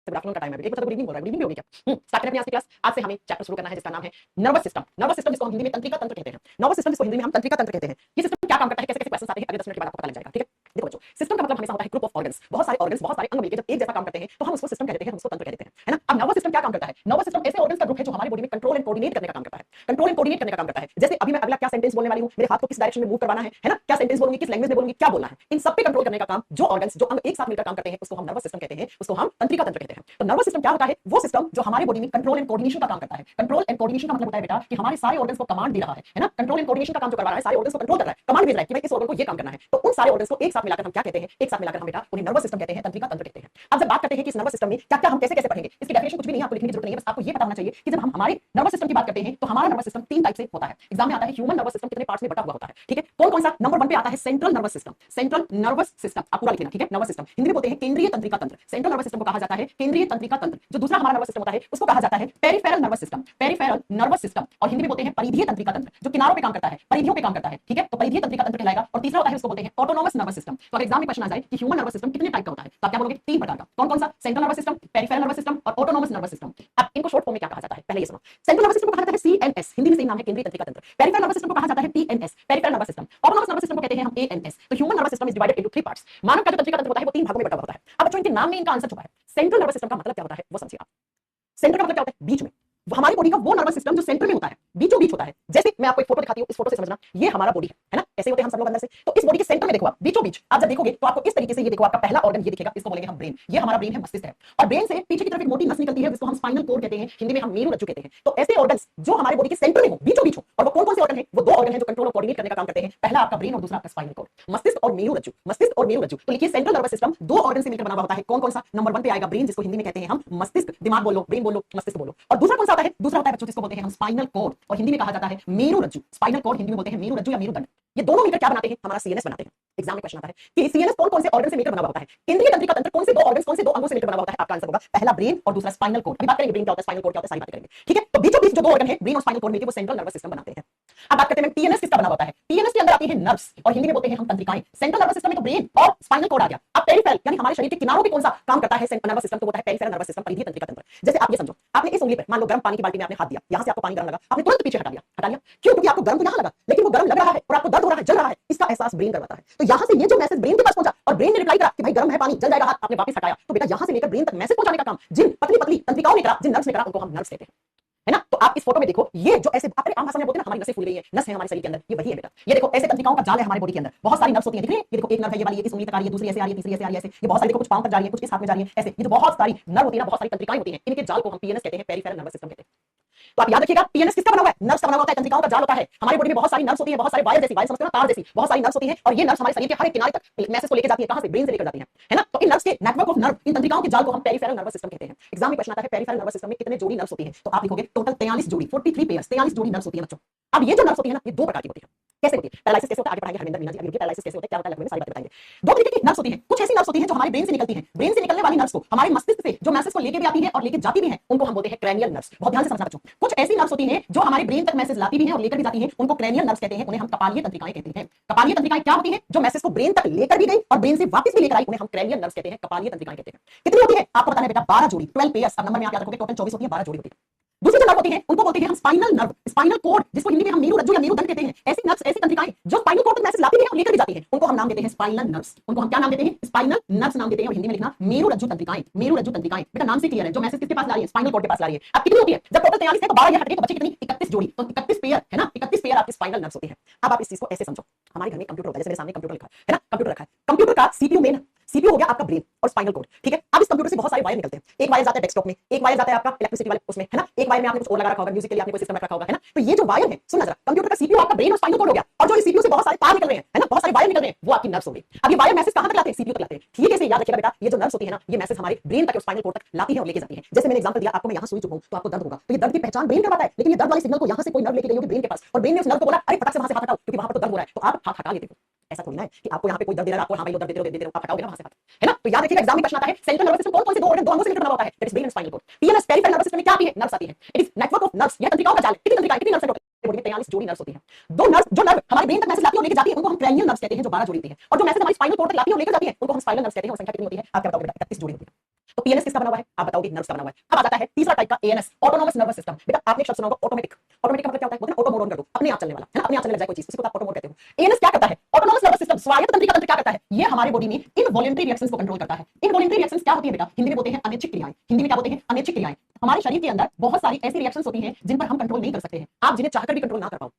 Good afternoon का time है, एक बच्चा तो गुड इवनिंग बोल रहा है, गुड इवनिंग भी होगी क्या? स्टार्ट करते हैं आज की क्लास। आज से हमें चैप्टर शुरू करना है जिसका नाम है नर्वस सिस्टम। नर्वस सिस्टम जिसको हम हिंदी में तंत्रिका तंत्र कहते हैं। नर्वस सिस्टम जिसको हिंदी में हम तंत्रिका तंत्र कहते हैं। ये सिस्टम क्या काम करता है, कैसे कैसे क्वेश्चन आते हैं, अगले 10 मिनट के बाद आपको पता लग जाएगा। ठीक है, देखो बच्चों, सिस्टम का मतलब हमेशा होता है ग्रुप ऑफ ऑर्गन्स, बहुत सारे ऑर्गन्स, बहुत सारे अंग मिलकर जब एक जैसा काम करते हैं तो हम उसको सिस्टम कहते हैं, हम उसको तंत्र कहते हैं, है ना। अब नर्वस सिस्टम क्या काम करता है? नर्वस सिस्टम ऐसे ऑर्गन्स का ग्रुप है जो हमारी बॉडी में कंट्रोल एंड कोऑर्डिनेट करने का काम करता है। कंट्रोल एंड कोऑर्डिनेट करने का काम करता है। जैसे अभी मैं अगला क्या सेंटेंस बोलने वाली हूं, मेरे हाथ को किस डायरेक्शन में मूव करवाना है ना, क्या सेंटेंस बोलूंगी, किस लैंग्वेज में बोलूंगी, क्या बोलना है, इन सब पे कंट्रोल करने का काम जो ऑर्गन्स, जो अंग एक साथ मिलकर काम करते हैं उसको हम नर्वस सिस्टम कहते हैं, उसको हम तंत्रिका तंत्र कहते हैं। तो नर्वस सिस्टम क्या होता है? वो सिस्टम जो हमारे बॉडी में कंट्रोल एंड कोऑर्डिनेशन का काम करता है। कंट्रोल एंड कोऑर्डिनेशन का मतलब होता है बेटा कि हमारे सारे ऑर्गन्स को कमांड दे रहा है ना। कंट्रोल एंड कोऑर्डिनेशन का काम जो करवा रहा है, सारे ऑर्गन्स को कंट्रोल कर रहा है, कमांड भेज रहा है कि भाई इस ऑर्गन को ये काम करना है। तो उन सारे ऑर्गन्स को एक साथ मिलाकर हम क्या कहते हैं? एक साथ मिलाकर हम बेटा उन्हें नर्वस सिस्टम कहते हैं, तंत्रिका तंत्र कहते हैं। अब जब बात करते हैं कि इस नर्वस सिस्टम में क्या क्या हम कैसे कैसे पढ़ेंगे, इसकी डेफिनेशन कुछ भी नहीं है, आपको लिखने की जरूरत नहीं है, बस आपको ये पता होना चाहिए कि जब हम हमारे नर्वस सिस्टम की बात करते हैं तो हमारा नर्वस सिस्टम तीन टाइप से होता है। एग्जाम में आता है ह्यूमन नर्वस सिस्टम कितने पार्ट्स में बटा हुआ होता है। ठीक है, कौन कौन सा? नंबर 1 पे आता है central nervous system. Central nervous system आप पूरा लिख लेना। ठीक है, नर्वस सिस्टम हिंदी में बोलते हैं केंद्रीय तंत्रिका तंत्र। सेंट्रल नर्वस सिस्टम को कहा जाता है केंद्रीय तंत्रिका तंत्र। जो दूसरा हमारा नर्वस सिस्टम होता है उसको कहा जाता है peripheral nervous system. Peripheral nervous system और हिंदी में बोलते हैं परिधीय तंत्रिका तंत्र, जो किनारों पे काम करता है, परिधियों पे काम करता है। ठीक है, तो परिधीय तंत्रिका तंत्र कहलाएगा। और तीसरा होता है उसको बोलते हैं ऑटोनोमस नर्वस सिस्टम। तो अगर एग्जाम में क्वेश्चन आ जाए कि ह्यूमन नर्वस सिस्टम कितने टाइप का होता है तो आप क्या बोलोगे? 3 प्रकार का। कौन कौन सा? Central nervous system, peripheral nervous system और ऑटोनोमस नर्वस सिस्टम। अब इनको शॉर्ट फॉर्म में क्या कहा जाता है पहले ये सुनो। सेंट्रल नर्वस सिस्टम को कहा जाता है सीएनएस, हिंदी में सही नाम है केंद्रीय तंत्रिका तंत्र। पेरिफेरल नर्वस सिस्टम को कहा जाता है PNS, peripheral nervous system. Autonomous nervous system को कहते हैं हम एएनएस। तो human nervous system is divided into 3 parts. मानव का जो तंत्रिका तंत्र होता है वो 3 भागों में बटा हुआ होता है। अब बच्चों इनके नाम में इनका आंसर छुपा है। सेंट्रल नर्वस सिस्टम का मतलब क्या होता है वो समझिए आप। सेंटर का मतलब क्या होता है? बीच में। हमारी बॉडी का वो नर्वस सिस्टम जो सेंटर में होता है, बीचों बीच होता है। जैसे मैं आपको एक फोटो दिखाती हूं, इस फोटो से समझना, ये हमारा बॉडी है ना, ऐसे होते हैं हम सब लोग अंदर से। तो इस बॉडी के सेंटर में देखो आप, बीचों बीच आप जब देखोगे तो आपको इस तरीके से ये देखो, आपका पहला ऑर्गन ये दिखेगा, इसको बोलेंगे हम ब्रेन। ये हमारा ब्रेन है, मस्तिष्क है। और ब्रेन से पीछे की तरफ एक मोटी नस निकलती है जिसको हम स्पाइनल कोड कहते हैं, हिंदी में हम मेरू रज्जु कहते हैं। तो ऐसे ऑर्गन्स जो हमारे बॉडी के सेंटर में हो, बीचों बीच हो, और वो कौन कौन से ऑर्गन है? वो 2 ऑर्गन है जो कंट्रोल और कोऑर्डिनेट करने का काम करते हैं। पहला आपका ब्रेन और दूसरा आपका स्पाइनल कोड। मस्तिष्क और मेरू रज्जु, मस्तिष्क और मेरू रज्जु। तो लिखिए सेंट्रल नर्वस सिस्टम 2 ऑर्गन से मिलकर बना हुआ होता है। कौन कौन सा? नंबर 1 पे आएगा ब्रेन, जिसको हिंदी में कहते हैं हम मस्तिष्क। दिमाग बोलो, ब्रेन बोलो, मस्तिष्क बोलो। और दूसरा कौन सा होता है? दूसरा होता है बच्चों जिसको बोलते हैं हम स्पाइनल कोड, और हिंदी में कहा जाता है मेरू रज्जु। स्पाइनल कोड हिंदी में बोलते हैं मेरू रज्जु या मेरुदंड। ये दोनों मिलकर क्या बनाते हैं? हमारा सीएनएस बनाते हैं। एग्जाम में क्वेश्चन आता है कि सीएनएस कौन कौन से ऑर्गन से मिलकर बना हुआ होता है? केंद्रीय तंत्रिका तंत्र कौन से 2 ऑर्गन्स, कौन से 2 अंगों से मिलकर बना हुआ होता है? आपका आंसर होगा पहला ब्रेन और दूसरा स्पाइनल कोड। अभी बात करेंगे ब्रेन क्या होता है, स्पाइनल कोड क्या होता है, सारी बातें करेंगे। ठीक है, तो बीचों बीच जो 2 ऑर्गन है ब्रेन और स्पाइनल कोड मिलकर वो सेंट्रल नर्वस सिस्टम बनाते हैं। अब बात करते हैं पीएनएस किसका बना होता है? पीएनएस के अंदर आती है नर्व्स, और हिंदी में बोलते हैं हम तंत्रिकाएं। सेंट्रल नर्वस सिस्टम में तो ब्रेन और स्पाइनल कोड आ गया। अब पेरिफेरल यानी हमारे शरीर के किनारों पे कौन सा काम करता है नर्वस सिस्टम, तो होता है पेरिफेरल नर्वस सिस्टम, परिधीय तंत्रिका तंत्र। जैसे आप ये समझो, आपने इस उंगली पर मान लो गर्म पानी की बाल्टी में आपने हाथ दिया, यहां से आपको पानी गर्म लगा, आपने तुरंत पीछे हटा लिया। हटा लिया क्यों? क्योंकि आपको गर्म तो यहां लगा, लेकिन वो गर्म लग रहा है और आपको दर्द हो रहा है, जल रहा है, इसका एहसास ब्रेन करवाता है। तो यहां से ये जो मैसेज ब्रेन के पास पहुंचा और ब्रेन ने रिप्लाई करा कि भाई गर्म है पानी, जल जाएगा हाथ, आपने वापस हटाया। तो बेटा यहां से लेकर ब्रेन तक मैसेज पहुंचाने का काम जिन पतली पतली तंत्रिकाओं ने करा, जिन नर्व्स ने करा, उनको हम नर्व्स कहते हैं, है ना। तो आप इस फोटो में देखो, ये जो ऐसे अपने आम भाषा में बोलते हैं ना, हमारी नसें फूल गई है, नस है हमारे शरीर के अंदर, ये वही है बेटा। ये देखो ऐसे तंत्रिकाओं का जाल है हमारे बॉडी के अंदर, बहुत सारी नर्व्स होती हैं, दिख रही है? ये देखो एक नर्व है ये वाली, इस उंगली तक आ रही है, दूसरी ऐसे आ रही है, तीसरी ऐसे आ रही है, ऐसे ये बहुत सारी देखो, कुछ पांव तक जा रही है, कुछ इस हाथ में जा रही है, ऐसे ये जो बहुत सारी नर्व होती है ना, बहुत सारी तंत्रिकाएं होती हैं, इनके जाल को हम पीएनएस कहते हैं, पेरिफेरल नर्वस सिस्टम कहते हैं। तो आप याद रखिएगा पीएनएस किसका बना हुआ है? नर्व्स का बना हुआ है, तंत्रिकाओं का जाल होता है। हमारी बॉडी में बहुत सारी नर्व्स होती हैं, बहुत सारे वायर जैसी, वायर समझते हो ना, तार जैसी बहुत सारी नर्व्स होती हैं, और ये नर्व्स हमारे शरीर के हर एक किनारे तक मैसेज को लेकर जाती है। कहां से? ब्रेन से लेकर जाती है ना। तो इन नर्व्स के नेटवर्क ऑफ नर्व, इन तंत्रिकाओं के जाल को हम पेरिफेरल नर्वस सिस्टम कहते हैं। एग्जाम में क्वेश्चन आता है पेरिफेरल नर्वस सिस्टम में कितने जोड़ी नर्व्स होती हैं, तो आप लिखोगे टोटल 43 जोड़ी, 43 पेयर्स, 43 जोड़ी नर्व्स होती हैं बच्चों। अब ये जो नर्व्स होती है ना, ये 2 प्रकार की होती है। कैसे होती है? पैरालिसिस कैसे होता है आगे पढ़ाएंगे, हरविंदर मीना जी आगे पैरालिसिस कैसे होता है, क्या होता है, लगभग में सारी बातें बताएंगे। 2 तरीके की नर्व्स होती हैं। कुछ ऐसी नर्व्स होती हैं जो हमारे ब्रेन से निकलती हैं, ब्रेन से निकलने वाली नर्व्स को हमारे मस्तिष्क से जो मैसेज को लेके भी आती है और लेके जाती भी है, उनको हम बोलते हैं क्रैनियल नर्व्स। बहुत ध्यान से समझना बच्चों। कुछ ऐसी नर्व्स होती हैं जो हमारे ब्रेन तक मैसेज लाती भी हैं और लेकर भी जाती हैं, उनको क्रैनियल नर्व्स कहते हैं, उन्हें हम कपालीय तंत्रिकाएं कहते हैं। कपालीय तंत्रिकाएं क्या होती हैं? जो मैसेज को ब्रेन तक लेकर भी गई और ब्रेन से वापस भी लेकर आई, उन्हें हम क्रैनियल नर्व्स कहते हैं, कपालीय तंत्रिकाएं कहते हैं। कितनी होती है आपको बताना है बेटा? 12 जोड़ी, 12 पेयर्स। अब नंबर में आप याद रखोगे, टोटल 24 होती है, 12 जोड़ी होती है। दूसरी जो नर्व होती है उनको बोलते हैं हम स्पाइनल नर्व, स्पाइनल कोड, जिसको हिंदी में हम मेरू रज्जु या मेरुदंड कहते हैं। ऐसी नर्व्स, ऐसी तंत्रिकाएं जो स्पाइनल कोड तक मैसेज लाती भी हैं और लेकर भी जाती हैं, उनको हम नाम देते हैं स्पाइनल नर्व्स। उनको हम क्या नाम देते हैं? स्पाइनल नर्व्स नाम देते हैं, और हिंदी में लिखना मेरू रज्जु तंत्रिकाएं, मेरू रज्जु तंत्रिकाएं। बेटा नाम से क्लियर है, जो मैसेज किसके पास ला रही है? स्पाइनल कोड के पास ला रही है। अब कितनी होती है? जब टोटल 43 है तो 12 ये हट गई, तो बची कितनी? 31 जोड़ी। तो 31 पेयर है ना, 31 पेयर आपकी स्पाइनल नर्व्स होती है। अब आप इस चीज को ऐसे समझो, हमारे घर में कंप्यूटर होता है, जैसे मेरे सामने कंप्यूटर लिखा है ना, कंप्यूटर रखा है, कंप्यूटर का सीपीयू मेन, सीपीयू हो गया आपका ब्रेन और स्पाइनल कोड। ठीक है, अब इस कंप्यूटर से बहुत सारे वायर निकलते हैं। एक वायर जाता है डेस्कटॉप में, एक वायर जाता है आपका इलेक्ट्रिसिटी वाले उसमें, है ना, एक वायर में आपने कुछ और लगा रखा होगा, म्यूजिक के लिए आपने कोई सिस्टम रखा होगा, है ना। तो ये जो वायर है, सुनना जरा, कंप्यूटर का सीपीयू आपका ब्रेन और स्पाइनल कोड हो गया, और जो सीपीयू से बहुत सारे तार निकल रहे हैं, है ना, बहुत सारे वायर निकल रहे हैं, वो आपकी नर्व्स हो गई। अब ये वायर मैसेज कहां तक लाते हैं? सीपीयू तक लाते हैं। ठीक है, इसे याद रखिएगा बेटा, ये जो नर्व्स होती है ना, ये मैसेज हमारे ब्रेन तक और स्पाइनल कोड तक लाती है और लेके जाती है। जैसे मैंने एग्जांपल दिया आपको, मैं यहां सुई चुका हूं तो आपको दर्द होगा, तो ये दर्द की पहचान ब्रेन करवाता है, लेकिन ये दर्द वाले सिग्नल को यहां से कोई नर्व लेके गई होगी ब्रेन के पास, और ब्रेन ने उस नर्व को बोला अरे फटक से वहां से हाथ हटाओ, क्योंकि वहां पर तो दर्द हो रहा है, तो आप हाथ हटा लेते हो। ऐसा थोड़ी ना है कि आपको यहाँ पे कोई दर्द दे रहा है, आपको हाँ भाई लो दर्द देते रहो, आप हटाओगे ना वहां से हाथ, है ना। तो याद रखिएगा एग्जाम में प्रश्न आता है सेंट्रल नर्वस सिस्टम कौन कौन से 2 ऑर्गन, 2 अंगों से मिलकर बना होता है? That is brain and spinal cord. PNS peripheral nervous system में क्या आती है? नर्व्स आती है। It is network of nerves, यह तंत्रिकाओं का जाल है। कितनी तंत्रिकाएं, कितनी नर्व्स है टोटल बॉडी में? 43 जोड़ी नर्व्स होती है। जो नर्व हमारे ब्रेन तक मैसेज लाती है और लेके जाती है, उनको हम क्रैनियल नर्व्स कहते हैं, जो 12 जोड़ी होती है। और जो मैसेज हमारी स्पाइनल कोड तक लाती है और लेकर जाती है, उनको हम स्पाइनल नर्व्स कहते हैं। और संख्या कितनी होती है आप क्या बताओगे बेटा? 31 जोड़ी होती है। तो पीएनएस किसका बना हुआ है आप बताओगे, नर्व्स का बना हुआ है। अब आ जाता है तीसरा टाइप का एएनएस, ऑटोनोमस नर्वस सिस्टम। बेटा आपने शब्द सुना होगा ऑटोमेटिक। ऑटोमेटिक का मतलब क्या होता है, बोलते हैं ऑटो मोड ऑन कर दो, अपने आप चलने वाला है ना, अपने आप चलने लग जाए कोई चीज, उसी को आप ऑटो मोड कहते हो। एएनएस क्या करता है, ऑटोनोमस नर्वस सिस्टम, स्वायत्त तंत्रिका तंत्र क्या करता है, ये हमारे बॉडी में इनवॉलंटरी रिएक्शंस को कंट्रोल करता है। इनवॉलंटरी रिएक्शंस क्या होती है बेटा, हिंदी में बोलते हैं अनैच्छिक क्रियाएं। हिंदी में क्या बोलते हैं, अनैच्छिक क्रियाएं। हमारे शरीर के अंदर बहुत सारी ऐसी रिएक्शंस होती हैं जिन पर हम कंट्रोल नहीं कर सकते हैं, आप जिन्हें चाहकर भी कंट्रोल ना कर पाओ।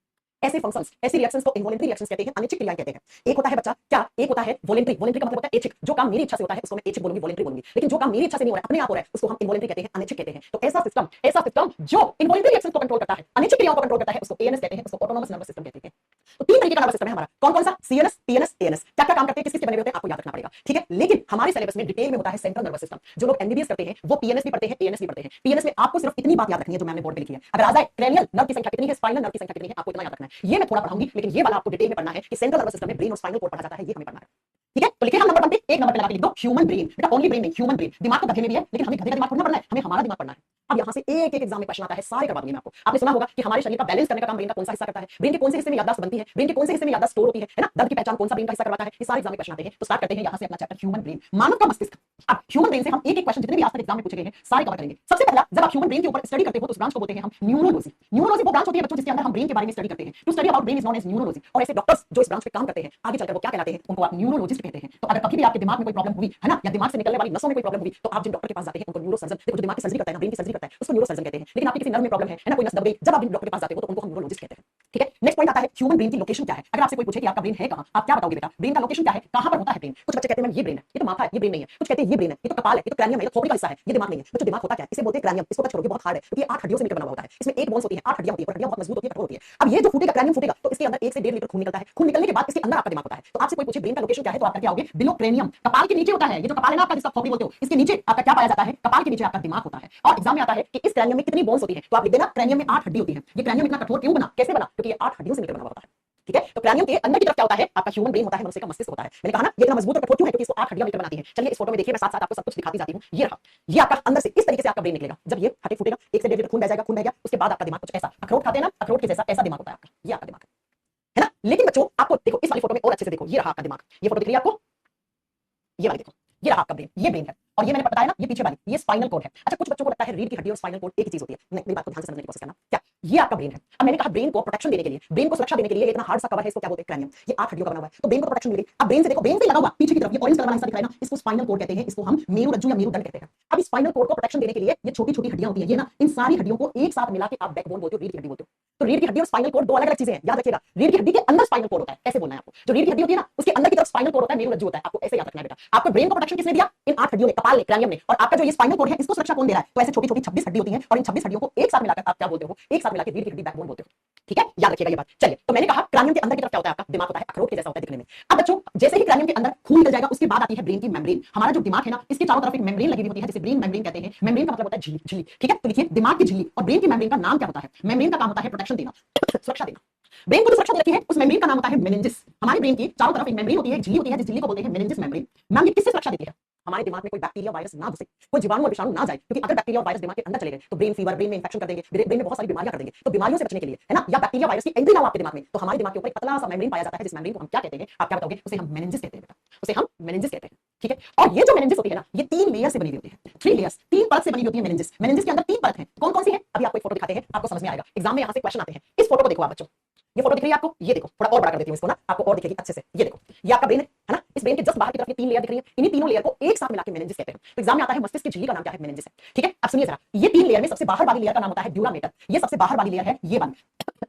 ऐसे फंक्शंस, ऐसी रिएक्शंस को इनवॉलंटरी रिएक्शंस कहते हैं, अनैच्छिक क्रियाएं कहते हैं। एक होता है बच्चा क्या, एक होता है वॉलंटरी। वॉलंटरी का मतलब होता है ऐच्छिक, जो काम मेरी इच्छा से होता है उसको मैं ऐच्छिक बोलूंगी, वॉलंटरी बोलूंगी। लेकिन जो काम मेरी इच्छा से नहीं हो रहा है, अपने आप हो रहा है, उसको हम इनवॉलंटरी कहते हैं, अनैच्छिक कहते हैं। तो ऐसा सिस्टम जो इनवॉलंटरी रिएक्शंस को कंट्रोल करता है, अनैच्छिक क्रियाओं को कंट्रोल करता है, उसको एएनएस कहते हैं, उसको ऑटोनोमस नर्वस सिस्टम कहते हैं। तो तीन तरीके का नर्वस सिस्टम है हमारा, कौन कौन सा, सीएनएस, पीएनएस, एएनएस। क्या क्या काम करते हैं, किस किस के बने होते हैं, आपको याद रखना पड़ेगा, ठीक है। लेकिन हमारे सिलेबस में डिटेल में होता है सेंट्रल नर्वस सिस्टम। जो लोग एमबीबीएस करते हैं वो पीएनएस भी पढ़ते हैं, एएनएस भी पढ़ते हैं। पीएनएस में आपको सिर्फ इतनी बात याद रखनी है जो मैंने बोर्ड पे लिखी है। अगर आ जाए क्रेनियल नर्व की संख्या कितनी है, स्पाइनल नर्व की संख्या कितनी है, आपको इतना याद रखना है। ये मैं थोड़ा पढ़ाऊंगी, लेकिन ये वाला आपको डिटेल में पढ़ना है कि सेंट्रल नर्वस सिस्टम में ब्रेन और स्पाइनल कोड पढ़ा जाता है, ये हमें पढ़ना है, ठीक है। तो लिखे हम नंबर 1 पे, एक नंबर पे लगा के लिख दो ह्यूमन ब्रेन। बेटा ओनली ब्रेन नहीं, ह्यूमन ब्रेन। दिमाग तो गधे में भी है, लेकिन हमें गधे का दिमाग थोड़ी ना पढ़ना है, हमें हमारा दिमाग पढ़ना है। अब यहाँ से एक एक एग्जाम में क्वेश्चन आता है, सारे करवा दूंगी मैं आपको। आपने सुना होगा कि हमारे शरीर का बैलेंस करने का काम ब्रेन का कौन सा हिस्सा करता है, ब्रेन के कौन से हिस्से में याददाश्त बनती है, ब्रेन के कौन से हिस्से में याददाश्त स्टोर होती है ना, दर्द की पहचान कौन सा ब्रेन का हिस्सा करवाता है, ये सारे एग्जाम में क्वेश्चन आते हैं। तो स्टार्ट करते हैं यहाँ से अपना चैप्टर ह्यूमन ब्रेन, मानव का मस्तिष्क। अब ह्यूमन ब्रेन से हम एक एक क्वेश्चन जितने भी आज तक एग्जाम में पूछे गए हैं सारे कवर करेंगे। सबसे पहला, जब आप ह्यूमन ब्रेन के ऊपर स्टडी करते हो तो उस ब्रांच को बोलते हैं हम न्यूरोलॉजी। न्यूरोलॉजी वो ब्रांच होती है बच्चों जिसके अंदर हम ब्रेन के बारे में स्टडी करते हैं। To study about brain is known as neurology. और ऐसे डॉक्टर्स जो इस ब्रांच पे काम करते हैं आगे चलकर वो क्या कहलाते हैं, उनको आप न्यूरोलॉजिस्ट कहते हैं। तो अगर कभी भी आपके दिमाग में कोई प्रॉब्लम हुई है ना, या दिमाग से निकलने वाली नसों में कोई प्रॉब्लम हुई, तो आप जिन डॉक्टर के पास जाते हैं उनको न्यूरो सर्जन, देखो दिमाग की सर्जरी करता है ना, ब्रेन की सर्जरी करता है, उसको न्यूरो सर्जन कहते हैं। लेकिन आपकी किसी नर्व में प्रॉब्लम है ना, कोई नस दब गई, जब आप डॉक्टर के पास जाते हो तो उनको हम न्यूरोलॉजिस्ट कहते हैं, ठीक है। नेक्स्ट पॉइंट आता है ह्यूमन ब्रेन की लोकेशन क्या है। अगर आपसे कोई पूछे कि आपका ब्रेन है कहां, आप क्या बताओगे बेटा, ब्रेन का लोकेशन क्या है, कहां पर होता है ब्रेन। कुछ बच्चे कहते हैं मैम ये ब्रेन है, ये तो माथा है, ये ब्रेन नहीं है। कुछ कहते हैं ये ब्रेन है, ये तो कपाल है, ये तो क्रैनियम है, ये तो खोपड़ी का हिस्सा है, ये दिमाग नहीं है। बच्चों दिमाग होता क्या है, इसे बोलते हैं क्रैनियम। इसको टच करोगे बहुत हार्ड है, क्योंकि ये 8 हड्डियों से मिलकर बना हुआ होता है। इसमें 8 बोन्स होती है, 8 हड्डियां होती है, और हड्डियां बहुत मजबूत होती है, कठोर होती है। अब ये जो फूटेगा, क्रैनियम फूटेगा, तो इसके अंदर 1 से 1.5 लीटर खून निकलता है। खून निकलने के बाद इसके अंदर आपका दिमाग होता है। तो आपसे कोई पूछे ब्रेन का लोकेशन क्या है, तो आप क्या आओगे, बिलो क्रैनियम, कपाल के नीचे होता है। ये जो कपाल है ना आपका, जिसका खोपड़ी बोलते हो, इसके नीचे आपका क्या पाया जाता है, कपाल के नीचे आपका दिमाग होता है। और एग्जाम में आता है कि इस क्रैनियम में कितनी बोन्स होती है, तो आप लिख देना क्रैनियम में 8 हड्डी होती है। ये क्रैनियम इतना कठोर क्यों बना, कैसे बना, क्योंकि ये 8 हड्डियों से मिलकर बना हुआ होता है, ठीक है। तो क्रैनियम के अंदर की तरफ क्या होता है, आपका ह्यूमन ब्रेन होता है, मनुष्य का मस्तिष्क होता है। मैंने कहा ना ये इतना मजबूत और कठोर क्यों है, क्योंकि इसको 8 हड्डियां मिलकर बनाती हैं। चलिए इस फोटो में देखिए, मैं साथ साथ आपको सब कुछ दिखाती जाती हूँ। ये रहा, ये आपका अंदर से इस तरीके से आपका ब्रेन निकलेगा। जब ये फटे फूटेगा, 1 से 1.5 लीटर खून बह जाएगा, खून बह गया, उसके बाद आपका दिमाग कुछ ऐसा, अखरोट खाते हैं ना, अखरोट के जैसा ऐसा दिमाग होता है आपका, ये आपका दिमाग है ना। लेकिन बच्चों आपको देखो इस वाली फोटो में और अच्छे से देखो, ये रहा आपका दिमाग। ये फोटो दिख रही है आपको, ये वाली देखो, ये रहा आपका ब्रेन, ये ब्रेन है। और ये मैंने बताया ना, ये पीछे वाली ये स्पाइनल कोड है। अच्छा कुछ बच्चों को लगता है रीढ़ की हड्डी और स्पाइनल कोड एक ही चीज होती है, नहीं, मेरी बात को ध्यान से समझने की कोशिश करना। क्या, ये आपका ब्रेन है। अब मैंने कहा ब्रेन को प्रोटेक्शन देने के लिए, ब्रेन को सुरक्षा देने के लिए इतना हार्ड सा कवर है, इसको क्या बोलते हैं, क्रैनियम। ये 8 हड्डियों का बना हुआ है, तो ब्रेन को प्रोटेक्शन मिलेगी। अब ब्रेन से देखो, ब्रेन से लगा हुआ पीछे की तरफ ये ऑरेंज कलर वाला हिस्सा दिख रहा है ना, इसको स्पाइनल कोड कहते हैं, इसको हम मेरुरज्जु या मेरुदंड कहते हैं। अब इस स्पाइनल कोड को प्रोटेक्शन देने के लिए ये छोटी छोटी हड्डियां होती है, ये ना, इन सारी हड्डियों को एक साथ मिला के आप बैकबोन बोलते हो, रीढ़ की हड्डी बोलते हो। तो रीढ़ की हड्डी और स्पाइनल कोड दो अलग अलग चीजें हैं, याद रखिएगा। रीढ़ की हड्डी के अंदर स्पाइनल कोड होता है, ऐसे बोलना है आपको। जो रीढ़ की हड्डी होती है ना, उसके अंदर की तरफ स्पाइनल कोड होता है, मेरुरज्जु होता है, आपको ऐसे याद रखना है बेटा। आपको ब्रेन को प्रोटेक्शन किसने दिया, इन 8 हड्डियों ने, कपाल ने, क्रैनियम ने। और आपका जो ये स्पाइनल कोड है, इसको सुरक्षा कौन दे रहा है, तो ऐसे छोटी छोटी 26 हड्डी होती हैं, और इन 26 हड्डियों को एक साथ मिलाकर आप क्या बोलते हो, एक साथ मिलाकर रीढ़ की हड्डी बैकबोन बोलते हो, ठीक है। याद रखिएगा ये बात। चलिए, तो मैंने कहा क्रैनियम के अंदर की तरफ क्या होता है, आपका दिमाग होता है, अखरोट के जैसा होता है दिखने में। अब बच्चों जैसे ही क्रैनियम के अंदर खून निकल जाएगा, उसके बाद आती है ब्रेन की मेम्ब्रेन। हमारा जो दिमाग है ना, इसके चारों तरफ एक मेम्ब्रेन लगी हुई होती है, जिसे ब्रेन मेम्ब्रेन कहते हैं। मेम्ब्रेन का मतलब होता है झिल्ली, झिल्ली, ठीक है। तो लिखिए दिमाग की झिल्ली और ब्रेन की मेम्ब्रेन का नाम क्या होता है, मेम्ब्रेन का काम होता है प्रोटेक्शन देना, सुरक्षा देना। ब्रेन को जो सुरक्षा दे रखी है उस मेम्ब्रेन का नाम होता है मेनिंजेस। हमारे ब्रेन की चारों तरफ एक मेम्ब्रेन होती है, एक झिल्ली होती है, जिस झिल्ली को बोलते हैं मेनिंजेस मेम्ब्रेन। मैम ये किससे सुरक्षा देती है, हमारे दिमाग में कोई बैक्टीरिया वायरस ना घुसे, कोई जीवाणु और विषाणु ना जाए, क्योंकि अगर बैक्टीरिया और वायरस दिमाग के अंदर चले गए तो ब्रेन फीवर, ब्रेन में इंफेक्शन कर देंगे, ब्रेन में बहुत सारी बीमारियां कर देंगे। तो बीमारियों से बचने के लिए है ना, या बैक्टीरिया वायरस की एंट्री ना हो आपके दिमाग में, तो हमारे दिमाग के ऊपर एक पतला सा मेम्ब्रेन पाया जाता है, जिस मेम्ब्रेन को हम क्या कहते हैं, आप क्या बताओगे, उसे हम मेनिंजेस कहते हैं बेटा, उसे हम मेनिंजेस कहते हैं, ठीक है। और ये जो मेनिंजेस होती है ना, ये 3 लेयर से बनी हुई होती है, 3 लेयर्स, 3 परत से बनी होती है मेनिंजेस। मेनिंजेस के अंदर 3 परत है, कौन कौन सी है, अभी आपको एक फोटो दिखाते हैं, आपको समझ में आएगा। एग्जाम में यहाँ से क्वेश्चन आते हैं। इस फोटो को देखो आप बच्चों, ये फोटो दिख रही है आपको, ये देखो, थोड़ा और बड़ा कर देती हूं इसको ना, आपको और दिखेगी अच्छे से। ये देखो, ये आपका ब्रेन है ना, इस ब्रेन के जस्ट बाहर की तरफ ये 3 लेयर दिख रही है, इन्हीं तीनों लेयर को एक साथ मिला के मेनिंजेस कहते हैं। तो एग्जाम में आता है मस्तिष्क की झिल्ली का नाम क्या है, मेनिंजेस है, ठीक है। अब सुनिए जरा, ये 3 लेयर में सबसे बाहर वाली लेयर का नाम होता है ड्यूरा मेटर। ये सबसे बाहर वाली लेयर है, ये वाली,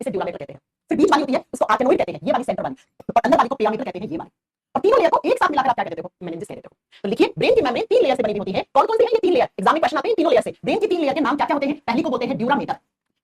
इसे ड्यूरा मेटर कहते हैं। फिर बीच वाली होती है, उसको आर्केनोइड कहते हैं, ये वाली सेंटर वाली, और अंदर वाली को पिरामिडल कहते हैं, ये वाली। और तीनों लेयर को एक साथ मिलाकर आप क्या कहते हो, मेनिंजेस कहते हो। तो लिखिए ब्रेन की मेम्ब्रेन 3 लेयर से बनी हुई होती है, कौन कौन सी है ये 3 लेयर, एग्जाम में क्वेश्चन आते हैं तीनों लेयर से। ब्रेन की 3 लेयर के नाम क्या क्या होते हैं, पहली को बोलते हैं ड्यूरा मेटर,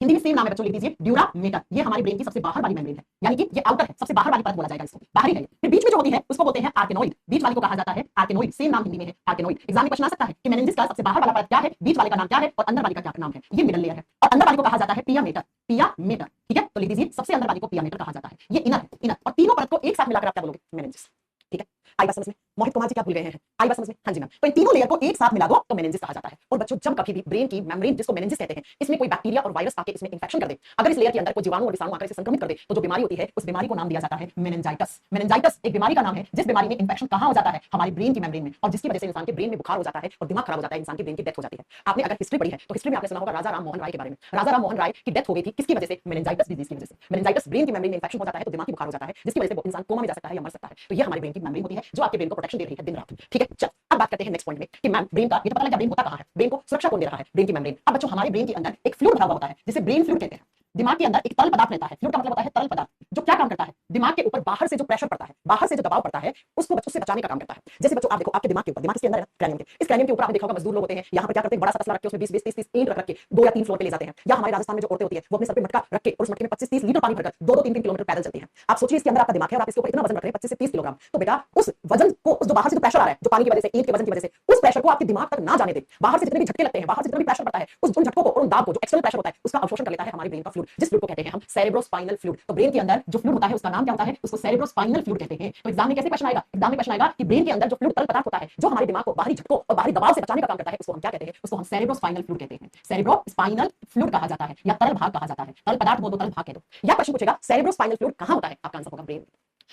हिंदी में सेम नाम है बच्चों, लिख दीजिए ड्यूरा मेटर। ये हमारी ब्रेन की सबसे बाहर वाली मेम्ब्रेन है, यानी कि ये आउटर है, सबसे बाहर वाली परत बोला जाएगा इसको, बाहरी है। फिर बीच में जो होती है उसको बोलते हैं आर्केनोइड, बीच वाली को कहा जाता है आर्केनोइड, सेम नाम हिंदी में है आर्केनोइड। एग्जाम में क्वेश्चन आ सकता है कि मेनिंजेस का सबसे बाहर वाला परत क्या है, बीच वाले का नाम क्या है, और अंदर वाली का क्या नाम है, ये मिडल लेयर है। और अंदर वाली को कहा जाता है पिया मेटर, पिया मेटर, ठीक है। तो लिख दीजिए सबसे अंदर वाली को पिया मेटर कहा जाता है, ये इनर है, इनर। और तीनों परत को एक साथ मिलाकर आप क्या बोलोगे, मेनिंजेस, ठीक है। आई बात समझ में, मोहित कुमार जी क्या भूल गए हैं, आई बात समझ में। हाँ जी मैम। तो इन तीनों लेयर को एक साथ मिला दो तो मेनिंजेस कहा जाता है। और बच्चों जब कभी भी ब्रेन की मेम्ब्रेन जिसको मेनिंजेस कहते हैं इसमें कोई बैक्टीरिया और वायरस आके इसमें इंफेक्शन कर दे, अगर इस लेयर के अंदर कोई जीवाणु और विषाणु आकर इसे संक्रमित कर दे तो जो बीमारी होती है उस बीमारी को नाम दिया जाता है मेनिंजाइटिस। मेनिंजाइटिस एक बीमारी का नाम है जिस बीमारी में इंफेक्शन कहां हो जाता है, हमारी ब्रेन की मेम्ब्रेन में, और जिसकी वजह से इंसान के ब्रेन में बुखार हो जाता है और दिमाग खराब हो जाता है, इंसान की ब्रेन की डेथ हो जाती है। आपने अगर हिस्ट्री पढ़ी है तो हिस्ट्री में आपने सुना होगा राजा राम मोहन राय के बारे में। राजा राम मोहन राय की डेथ हो गई थी किसकी वजह से? मेनिंजाइटिस डिजीज की वजह से। मेनिंजाइटिस ब्रेन की मेम्ब्रेन में इंफेक्शन हो जाता है तो दिमागी बुखार हो जाता है जिसकी वजह से इंसान कोमा में जा सकता है या मर सकता है। तो ये हमारी ब्रेन की मेम्ब्रेन होती है जो आपके ब्रेन को प्रोटेक्शन दे रही है दिन रात। ठीक है, चल अब बात करते हैं नेक्स्ट पॉइंट में कि मैम ब्रेन का ये तो पता लग गया ब्रेन होता कहां है, ब्रेन को सुरक्षा कौन दे रहा है? ब्रेन की मेम्ब्रेन। अब बच्चों हमारे ब्रेन के अंदर एक फ्लूइड भरा हुआ होता है जिसे ब्रेन फ्लूइड कहते हैं। दिमाग के अंदर एक तरल पदार्थ रहता है, फ्लूइड का मतलब होता है तरल पदार्थ, जो क्या काम करता है? दिमाग के ऊपर बाहर से जो प्रेशर पड़ता है, बाहर से जो दबाव पड़ता है उसको बच्चों से बचाने का काम करता है। जैसे बच्चों आप देखो आपके दिमाग के ऊपर, दिमाग इसके अंदर है क्रैनियम के, इस क्रैनियम के ऊपर आपने देखा होगा मजदूर लोग होते हैं यहाँ पर क्या करते हैं, बड़ा सा तसला रख के उसमें 20 30 ईंट रख के 2 या 3 फ्लोर पे ले जाते हैं। या हमारे राजस्थान में जो औरतें होती है वो अपने सर पे मटका रख के और उस मटके में 25 30 लीटर पानी भरकर 2 2 3 3 किलोमीटर पैदल चलती है। आप सोचिए इसके अंदर आपका दिमाग है और आप इसके ऊपर इतना वजन रख रहे हैं 25 से 30 किलोग्राम, तो बेटा उस वजन को, उस जो बाहर से जो प्रेशर आ रहा है जो पानी की वजह से, ईंट के वजन की वजह से, उस प्रेशर को आपके दिमाग तक ना जाने दे। बाहर से जितने भी झटके लगते हैं, बाहर से जितना भी प्रेशर पड़ता है, उन झटकों को और उन दाब को, जो एक्सटर्नल प्रेशर होता है उसका अवशोषण कर लेता है हमारे ब्रेन का फ्लूइड, जिस फ्लूइड को कहते हैं हम सेरेब्रोस्पाइनल फ्लूइड। तो ब्रेन के अंदर जो फ्लूइड होता है उसका नाम क्या होता है? उसको सेरेब्रोस्पाइनल फ्लूइड कहते हैं। तो एग्जाम में कैसे क्वेश्चन आएगा? एग्जाम में क्वेश्चन आएगा कि ब्रेन के अंदर जो फ्लूइड तरल पदार्थ होता है जो हमारे दिमाग को बाहरी झटकों और बाहरी दबाव से बचाने का काम करता है उसको हम क्या कहते हैं? उसको हम सेरेब्रोस्पाइनल फ्लूइड कहते हैं। सेरेब्रोस्पाइनल फ्लूइड कहा जाता है या तरल भाग कहा जाता है। तरल पदार्थ बोल दो, तरल भाग कह दो। या क्वेश्चन पूछेगा सेरेब्रोस्पाइनल फ्लूइड कहां होता है? आपका आंसर होगा ब्रेन में।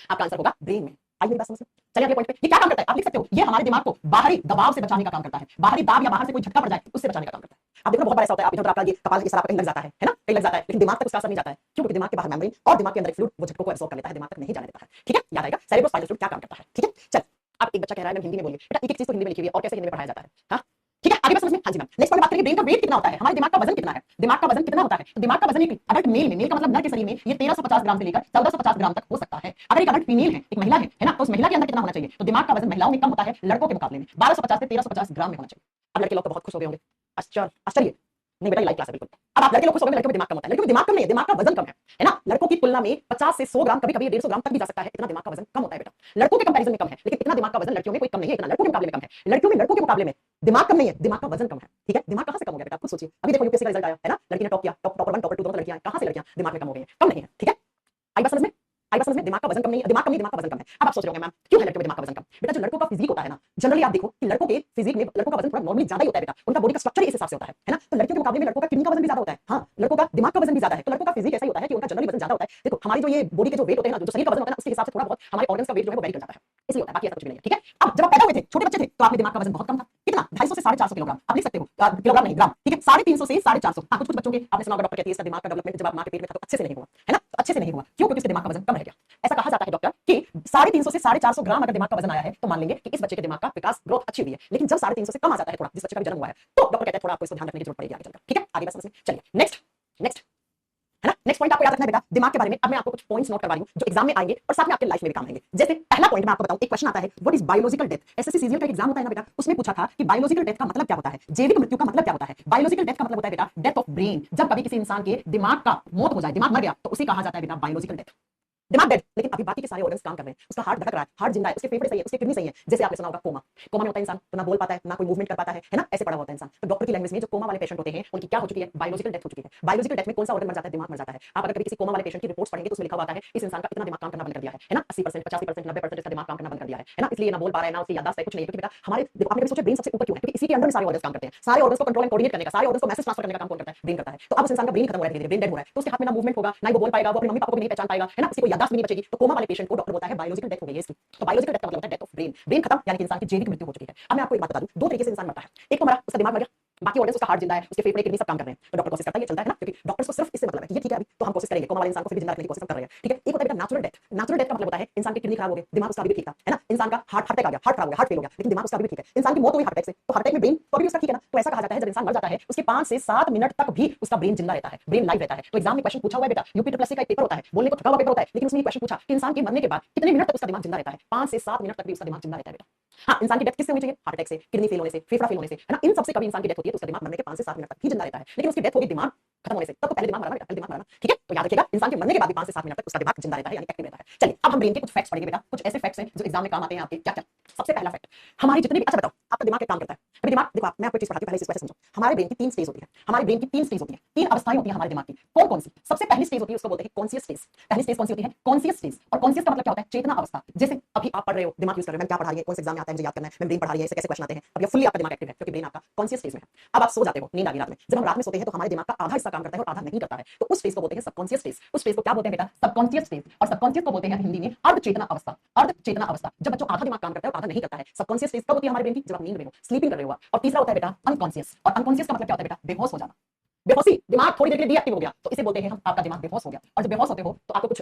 आपका आंसर होगा ब्रेन में। आई मेरी बात समझ में? चलिए अगले पॉइंट पे, ये क्या काम करता है आप लिख सकते हो, ये हमारे दिमाग को बाहरी दबाव से बचाने का काम करता है। बाहरी दाब या बाहर से कोई झटका पड़ जाए उससे बचाने का काम करता है। आप देखो बहुत बार ऐसा होता है, आप इधर आपका ये कपाल के सर कहीं लग जाता है ना, कहीं लग जाता है, लेकिन दिमाग तक उसका असर नहीं जाता है। क्यों? क्योंकि दिमाग के बाहर मेम्ब्रेन और दिमाग के अंदर फ्लूइड वो झटकों को एब्सॉर्ब कर लेता है, दिमाग तक नहीं जाने देता है। ठीक है, याद आएगा सेरेब्रोस्पाइनल फ्लूइड क्या काम करता है। ठीक है, चल अब एक बच्चा कह रहा है मैम हिंदी में बोलिए, बेटा एक एक चीज तो हिंदी में लिखी हुई है और कैसे हिंदी में पढ़ाया जाता है? हाँ ठीक है, आगे बात समझ में? हाँ जी मैम। नेक्स्ट पॉइंट बात करेंगे ब्रेन का वेट कितना होता है, हमारे दिमाग का वजन कितना है? दिमाग का वजन कितना होता है? तो दिमाग का वजन एक अडल्ट मेल में, मेल का मतलब नर के शरीर में, ये 1350 ग्राम से लेकर 1450 ग्राम तक हो सकता है। अगर एक अडल्ट फीमेल है, एक महिला है ना, तो उस महिला के अंदर कितना होना चाहिए? तो दिमाग का वजन महिलाओं में कम होता है लड़कों के मुकाबले में, 1250 से 1350 ग्राम में होना चाहिए। अब लड़के लोग तो बहुत खुश हो गए होंगे, आश्चर्य नहीं बेटा, लाइव क्लास है बिल्कुल। अब आप लड़के लोग खुश हो गए, लड़कों में दिमाग कम होता है, लड़कों में दिमाग कम नहीं है, दिमाग का वजन कम है ना। लड़कों की तुलना में 50 से 100 ग्राम, कभी कभी 150 ग्राम तक भी जा सकता है, इतना दिमाग का वजन कम होता है बेटा। लड़कों के कंपैरिजन में कम है, लेकिन इतना दिमाग का वजन लड़कियों में कोई कम नहीं है, इतना लड़कों के मुकाबले में कम है। लड़कियों में लड़कों के मुकाबले में दिमाग कम नहीं है, दिमाग का वजन कम है। ठीक है, दिमाग कहां से कम हो गया बेटा? आप खुद सोचिए। अभी देखो यूपीएससी का रिजल्ट आया है ना, लड़की ने टॉप किया, टॉपर 1 टॉपर 2 दोनों लड़कियां, कहां से लड़कियां दिमाग में कम हो गई हैं? कम नहीं है। ठीक है, आई बात समझ में? आई बात समझ में? दिमाग का वजन कम नहीं है, दिमाग कम नहीं, दिमाग का वजन कम है। अब आप सोच रहे होंगे मैम क्यों है लड़के में दिमाग का वजन कम? बेटा जो लड़कों का फिजिक होता है ना, जनरली आप देखो कि लड़कों के फिजिक में लड़कों का वजन थोड़ा नॉर्मली ज्यादा ही होता है बेटा, उनका बॉडी का स्ट्रक्चर इस हिसाब से होता है ना। तो लड़कियों के मुकाबले में लड़कों का किडनी का वजन भी ज्यादा होता है, हाँ लड़कों का दिमाग का वजन भी ज्यादा है। तो लड़कों का फिजिक ऐसा ही होता है कि उनका जनरली वजन ज्यादा होता है। देखो हमारी जो ये बॉडी के जो वेट होते हैं ना, जो शरीर का वजन होता है ना, उसके हिसाब से थोड़ा बहुत हमारे ऑर्गन्स का वेट जो है वो वेरी कर जाता है, इसलिए होता है, बाकी ऐसा कुछ भी नहीं है। ठीक है, अब जब आप पैदा हुए थे, छोटे बच्चे थे, तो आपके दिमाग का वजन बहुत कम था, कितना? 250 से 450 किलोग्राम, आप लिख सकते हो, किलोग्राम नहीं ग्राम। ठीक है, 350 से 450। हाँ कुछ कुछ बच्चों के आपने सुना होगा डॉक्टर कहती है इसका दिमाग का डेवलपमेंट जब आप मां के पेट में था तो अच्छे से नहीं हुआ है ना, तो अच्छे से नहीं हुआ। क्यों? क्योंकि उसके दिमाग का वजन कम रह गया। ऐसा कहा जाता है डॉक्टर कि 350 से 450 ग्राम अगर दिमाग का वजन आया है तो मान लेंगे कि इस बच्चे के दिमाग का विकास ग्रोथ अच्छी हुई है। लेकिन जब 350 से कम आ जाता है थोड़ा, जिस बच्चे का भी जन्म हुआ है, तो डॉक्टर कहते हैं थोड़ा आपको इसको ध्यान रखने की जरूरत पड़ेगी आगे चलकर। ठीक है, आगे बात समझ में? चलिए नेक्स्ट है ना, नेक्स्ट पॉइंट आपको याद रखना है बेटा दिमाग के बारे में। अब मैं आपको कुछ पॉइंट्स नोट करवा रही हूँ जो एग्जाम में आएंगे और साथ में आपके लाइफ में भी काम आएंगे। जैसे पहला पॉइंट मैं आपको बताऊं, एक क्वेश्चन आता है what is biological death. SSC CGL का एग्जाम होता है ना बेटा, उसमें पूछा था कि बायोलॉजिकल डेथ का मतलब क्या होता है, जैविक मृत्यु का मतलब क्या होता है। बायोलॉजिकल डेथ का मतलब होता है बेटा डेथ ऑफ ब्रेन। जब कभी किसी इंसान के दिमाग का मौत हो जाए, दिमाग मर गया, तो उसे कहा जाता है बेटा बायोलॉजिकल डेथ। दिमाग डेड, लेकिन अभी बाकी के सारे ऑर्गन्स काम कर रहे हैं, उसका हार्ट धड़क रहा है, हार्ट जिंदा है, उसके फेफड़े सही है, उसकी किडनी सही है। जैसे आपने सुना होगा कोमा, कोमा में होता है इंसान तो ना बोल पाता है ना कोई मूवमेंट कर पाता है ना, ऐसे पड़ा होता है इंसान। तो डॉक्टर की लैंग्वेज में जो कोमा वाले पेशेंट होते हैं उनकी क्या हो चुकी है? बायोलॉजिकल डेथ हो चुकी है। बायोलॉजिकल डेथ में कौन सा ऑर्गन मर जाता है? दिमाग मर जाता है। आप अगर कभी किसी कोमा वाले पेशेंट की रिपोर्ट्स पढ़ेंगे तो उसमें लिखा हुआ है इस इंसान का इतना दिमाग काम करना बंद कर दिया है ना, 80% 85% 90% इसका दिमाग काम करना बंद कर दिया है ना, इसलिए ना बोल पा रहा है ना उसकी याददाश्त है, कुछ नहीं। क्योंकि बेटा हमारे आपने कभी सोचा ब्रेन सबसे ऊपर क्यों है? क्योंकि इसी के अंदर सारे ऑर्गन्स काम करते हैं, सारे ऑर्गन्स को कंट्रोल एंड कोऑर्डिनेट करने का, सारे ऑर्गन्स को मैसेज ट्रांसफर करने का काम कौन करता है? ब्रेन करता है। तो अब उस इंसान का ब्रेन खत्म हो रहा है, धीरे-धीरे ब्रेन डेड हो रहा है, तो उसके हाथ में ना मूवमेंट होगा, ना वो बोल पाएगा, वो अपने मम्मी पापा को भी नहीं पहचान पाएगा है ना, उसकी कोई याददाश्त भी नहीं बचेगी। तो कोमा वाले पेशेंट को डॉक्टर बोलता है बायोलॉजिकल डेथ हो गई है इसकी। तो बायोलॉजिकल डेथ का मतलब होता है डेथ ऑफ ब्रेन, ब्रेन खत्म, यानी कि इंसान की जैविक मृत्यु हो चुकी है। अब मैं आपको एक बात बता दूं, दो तरीके से इंसान मरता है। एक तो मरा, उसका दिमाग मर गया, बाकी ऑर्गन्स, उसका हार्ट जिंदा है, उसके फेफड़े किडनी सब काम कर रहे हैं, तो डॉक्टर कोशिश करता है ये चलता है ना, क्योंकि डॉक्टर्स को सिर्फ इससे मतलब है कि ये ठीक है अभी तो हम कोशिश करेंगे, कोमा वाले इंसान को फिर जिंदा रखने की कोशिश कर रहे हैं। ठीक है, एक होता है बेटा नेचुरल डेथ। नेचुरल डेथ का मतलब होता है इंसान की किडनी खराब हो गई, दिमाग उसका भी ठीक था है ना, इंसान का हार्ट अटैक आ गया, हार्ट खराब हो गया, हार्ट फेल हो गया, लेकिन दिमाग उसका भी ठीक है। इंसान की मौत हुई हार्ट अटैक से, तो हार्ट अटैक में ब्रेन तो भी उसका ठीक है ना। तो ऐसा कहा जाता है जब इंसान मर जाता है उसके 5 से 7 मिनट तक भी उसका ब्रेन जिंदा रहता है, ब्रेन लाइव रहता है। तो एग्जाम में क्वेश्चन पूछा हुआ है बेटा, यूपी ट्रिपल का एक पेपर होता है, बोलने को थका हुआ पेपर होता है, लेकिन उसमें क्वेश्चन पूछा कि इंसान के मरने के बाद कितने मिनट तक उसका दिमाग जिंदा रहता है? 5 से 7 मिनट तक भी उसका दिमाग जिंदा रहता है बेटा। हाँ, इंसान की डेथ किससे होनी चाहिए? हार्ट अटैक से, किडनी फेल होने से, फेफड़ा फेल होने से है ना, इन सबसे कभी इंसान की डेथ होती है तो उसका दिमाग मरने के 5 से 7 मिनट तक ही जिंदा रहता है। लेकिन उसकी डेथ होगी दिमाग खत्म होने से, तब तो पहले दिमाग मरा ना बेटा, पहले दिमाग मरा ना। ठीक है, तो याद रखिएगा इंसान के मरने के बाद भी 5 से 7 मिनट तक उसका दिमाग जिंदा रहता है, यानी एक्टिव रहता है। चलिए अब हम ब्रेन के कुछ फैक्ट्स पढ़ेंगे बेटा, कुछ ऐसे फैक्ट्स हैं जो एग्जाम में काम आते हैं आपके। क्या क्या? सबसे पहला फैक्ट, हमारी जितनी भी, अच्छा बताओ आपका दिमाग क्या काम करता है? अभी दिमाग देखो, मैं आपको एक चीज बताती हूँ, पहले इस चीज को समझो। हमारे ब्रेन की 3 स्टेज होती है, हमारे ब्रेन की 3 स्टेज होती है, 3 अवस्थाएं होती है हमारे दिमाग की। कौन कौन सी? सबसे पहली स्टेज होती है उसको बोलते हैं कॉन्शियस स्टेज। पहली स्टेज कौन सी होती है? Conscious stage. और कॉन्शियस का मतलब क्या होता है? चेतना अवस्था। जैसे अभी आप पढ़ रहे हो, दिमाग यूज कर रहे हो, मैं क्या पढ़ा रही है, कौन से एग्जाम में आता है, मुझे याद करना है, मैं ब्रेन पढ़ा रही है, इससे कैसे क्वेश्चन आते हैं, अब ये फुल्ली आपका दिमाग एक्टिव है क्योंकि ब्रेन आपका कॉन्शियस स्टेज में है। अब आप सो जाते हो, नींद आ गई रात में। जब हम रात में सोते हैं तो हमारे दिमाग का आधा हिस्सा काम करता है और आधा नहीं करता है, तो उस स्टेज को बोलते हैं सबकॉन्शियस स्टेज। उस स्टेज को क्या बोलते हैं बेटा? Subconscious stage. और सबकॉन्शियस को बोलते हैं हिंदी में अर्ध चेतना अवस्था। अर्ध चेतना अवस्था, जब बच्चों आधा दिमाग काम करता है और आधा नहीं करता है। सबकॉन्शियस स्टेज कब होती है हमारे ब्रेन की? जब आप नींद में हो, स्लीपिंग कर रहे हो। और तीसरा होता है बेटा अनकॉन्शियस। और अनकॉन्शियस का मतलब क्या होता है बेटा? बेहोश हो जाना। बेहोशी, दिमाग थोड़ी देर के लिए डीएक्टिव हो गया, तो इसे बोलते हैं हम आपका दिमाग बेहोश हो गया। और जब बेहोश होते हो तो आपको कुछ